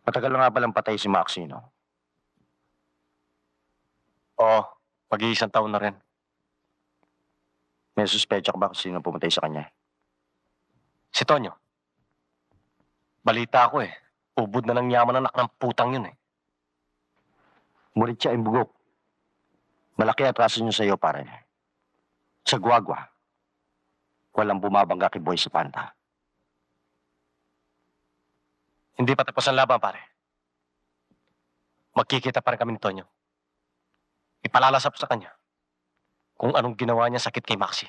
Matagal na nga palang patay si Maxie, no? Oo, mag-iisang taon na rin. May suspecha ka ba kung sino pumatay sa kanya? Si Tonyo. Balita ko ubod na ng yaman ng anak ng putang yun eh. Ngunit siya ay bugok. Malaki atraso niyo sa iyo, pare. Sa Guagua, walang bumabangga kay Boy sa Panta. Hindi pa tapos ang laban, pare. Magkikita pa rin kami ni Tonyo. Ipalalasap sa kanya kung anong ginawa niya sakit kay Maxie.